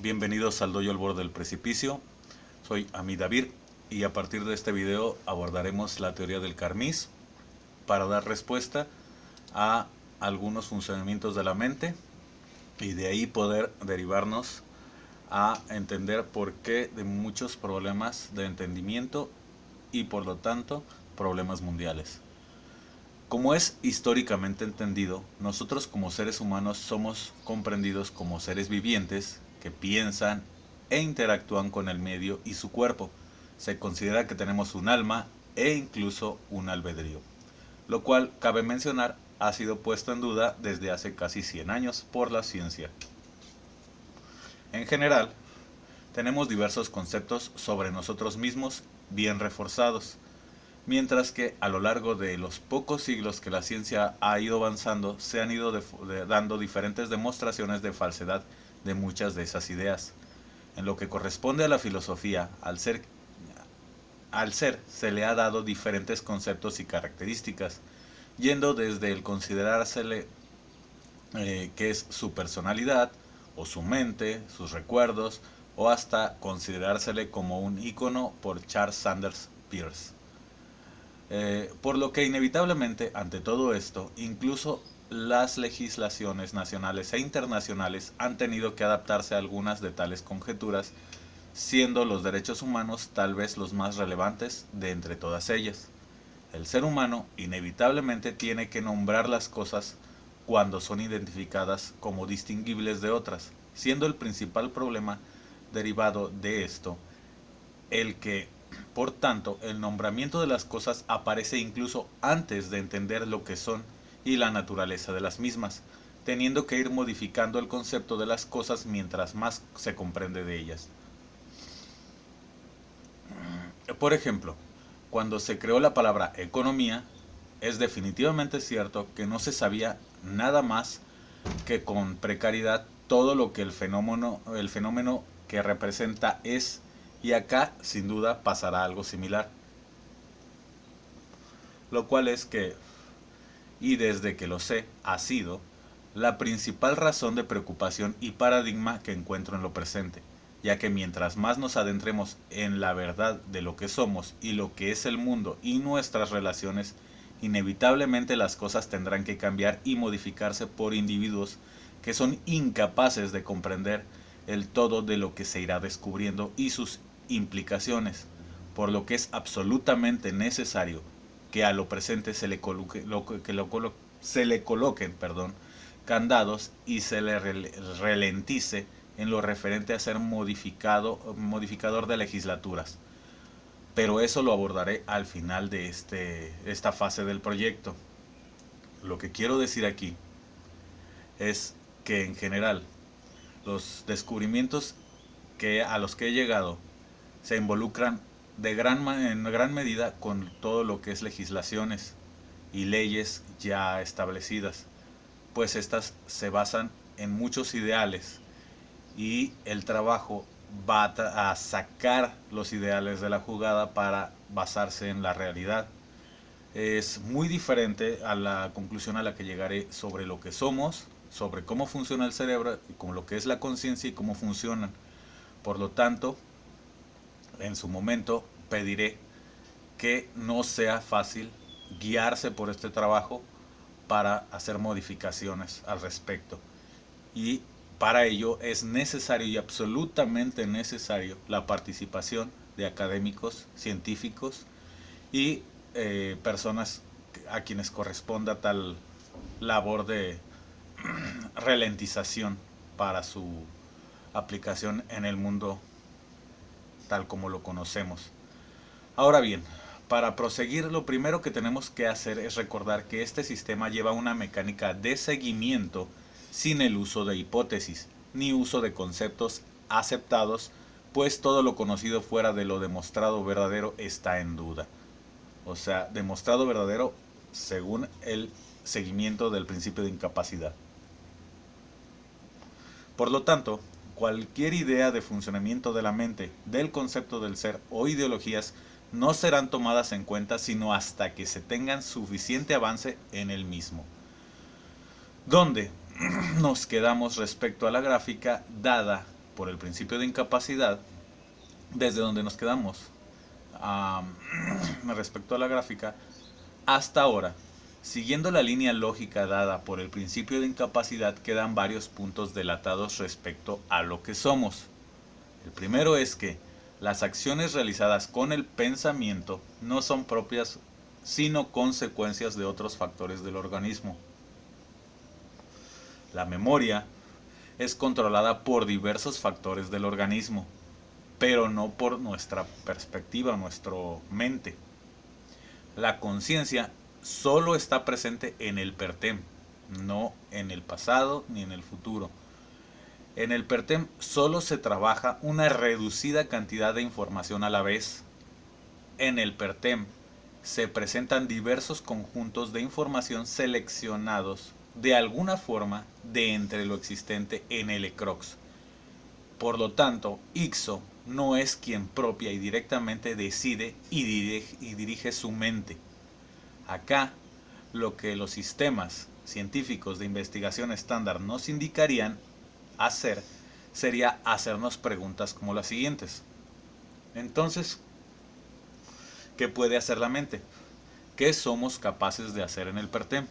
Bienvenidos al Dojo al Borde del Precipicio. Soy Amidavir y a partir de este video abordaremos la teoría del Karmís para dar respuesta a algunos funcionamientos de la mente y de ahí poder derivarnos a entender por qué de muchos problemas de entendimiento y por lo tanto problemas mundiales. Como es históricamente entendido, nosotros como seres humanos somos comprendidos como seres vivientes que piensan e interactúan con el medio y su cuerpo. Se considera que tenemos un alma e incluso un albedrío, lo cual, cabe mencionar, ha sido puesto en duda desde hace casi 100 años por la ciencia. En general, tenemos diversos conceptos sobre nosotros mismos bien reforzados, mientras que a lo largo de los pocos siglos que la ciencia ha ido avanzando, se han ido dando diferentes demostraciones de falsedad de muchas de esas ideas. En lo que corresponde a la filosofía, al ser se le ha dado diferentes conceptos y características, yendo desde el considerársele que es su personalidad, o su mente, sus recuerdos, o hasta considerársele como un ícono por Charles Sanders Peirce. Por lo que inevitablemente ante todo esto, incluso las legislaciones nacionales e internacionales han tenido que adaptarse a algunas de tales conjeturas, siendo los derechos humanos tal vez los más relevantes de entre todas ellas. El ser humano inevitablemente tiene que nombrar las cosas cuando son identificadas como distinguibles de otras, siendo el principal problema derivado de esto el que, por tanto, el nombramiento de las cosas aparece incluso antes de entender lo que son y la naturaleza de las mismas, teniendo que ir modificando el concepto de las cosas mientras más se comprende de ellas. Por ejemplo, cuando se creó la palabra economía, es definitivamente cierto que no se sabía nada más que con precariedad todo lo que el fenómeno que representa es, y acá sin duda pasará algo similar. Lo cual es que, y desde que lo sé, ha sido la principal razón de preocupación y paradigma que encuentro en lo presente, ya que mientras más nos adentremos en la verdad de lo que somos y lo que es el mundo y nuestras relaciones, inevitablemente las cosas tendrán que cambiar y modificarse por individuos que son incapaces de comprender el todo de lo que se irá descubriendo y sus implicaciones, por lo que es absolutamente necesario que a lo presente se le coloquen candados y se le ralentice en lo referente a ser modificador de legislaturas. Pero eso lo abordaré al final de esta fase del proyecto. Lo que quiero decir aquí es que en general los descubrimientos a los que he llegado se involucran en gran medida con todo lo que es legislaciones y leyes ya establecidas, pues estas se basan en muchos ideales y el trabajo va a sacar los ideales de la jugada para basarse en la realidad. Es muy diferente a la conclusión a la que llegaré sobre lo que somos, sobre cómo funciona el cerebro, y con lo que es la conciencia y cómo funcionan. Por lo tanto, en su momento pediré que no sea fácil guiarse por este trabajo para hacer modificaciones al respecto. Y para ello es necesario y absolutamente necesario la participación de académicos, científicos y personas a quienes corresponda tal labor de ralentización para su aplicación en el mundo tal como lo conocemos. Ahora bien, para proseguir, lo primero que tenemos que hacer es recordar que este sistema lleva una mecánica de seguimiento sin el uso de hipótesis, ni uso de conceptos aceptados, pues todo lo conocido fuera de lo demostrado verdadero está en duda. O sea, demostrado verdadero según el seguimiento del principio de incapacidad. Por lo tanto, cualquier idea de funcionamiento de la mente, del concepto del ser o ideologías no serán tomadas en cuenta sino hasta que se tengan suficiente avance en el mismo. Donde nos quedamos respecto a la gráfica dada por el principio de incapacidad, desde donde nos quedamos respecto a la gráfica, hasta ahora, siguiendo la línea lógica dada por el principio de incapacidad, quedan varios puntos delatados respecto a lo que somos. El primero es que las acciones realizadas con el pensamiento no son propias, sino consecuencias de otros factores del organismo. La memoria es controlada por diversos factores del organismo, pero no por nuestra perspectiva, nuestra mente. La conciencia solo está presente en el pertem, no en el pasado ni en el futuro. En el pertem solo se trabaja una reducida cantidad de información a la vez. En el pertem se presentan diversos conjuntos de información seleccionados de alguna forma de entre lo existente en el ECROX. Por lo tanto, Ixo no es quien propia y directamente decide y dirige su mente. Acá, lo que los sistemas científicos de investigación estándar nos indicarían hacer sería hacernos preguntas como las siguientes. Entonces, ¿qué puede hacer la mente? ¿Qué somos capaces de hacer en el pertem?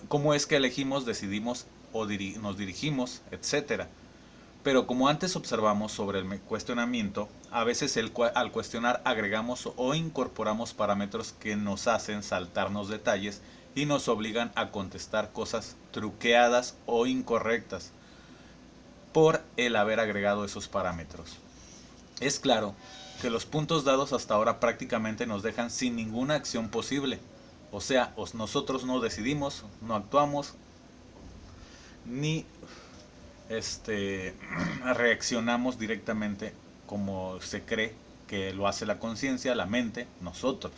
¿Cómo es que elegimos, decidimos o nos dirigimos, etcétera? Pero como antes observamos sobre el cuestionamiento, a veces al cuestionar agregamos o incorporamos parámetros que nos hacen saltarnos detalles y nos obligan a contestar cosas truqueadas o incorrectas por el haber agregado esos parámetros. Es claro que los puntos dados hasta ahora prácticamente nos dejan sin ninguna acción posible. O sea, nosotros no decidimos, no actuamos, ni reaccionamos directamente como se cree que lo hace la conciencia, la mente, nosotros.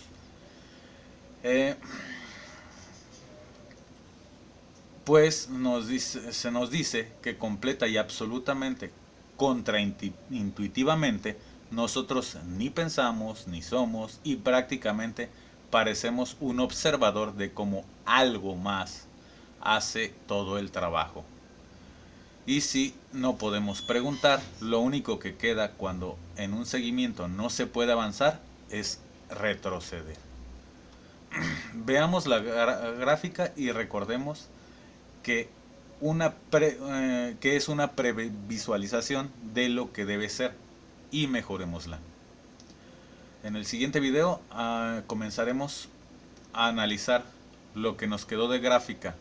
Pues se nos dice que completa y absolutamente contraintuitivamente nosotros ni pensamos ni somos y prácticamente parecemos un observador de cómo algo más hace todo el trabajo. Y si no podemos preguntar, lo único que queda cuando en un seguimiento no se puede avanzar es retroceder. Veamos la gráfica y recordemos que es una previsualización de lo que debe ser y mejorémosla. En el siguiente video comenzaremos a analizar lo que nos quedó de gráfica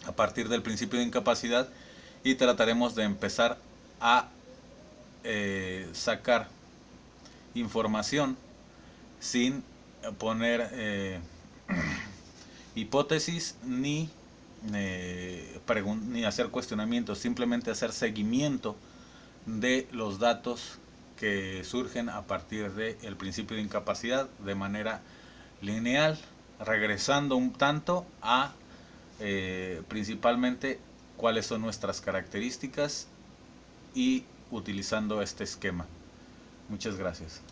a partir del principio de incapacidad y trataremos de empezar a sacar información sin poner hipótesis ni hacer cuestionamientos, simplemente hacer seguimiento de los datos que surgen a partir del principio de incapacidad de manera lineal, regresando un tanto a principalmente cuáles son nuestras características y utilizando este esquema. Muchas gracias.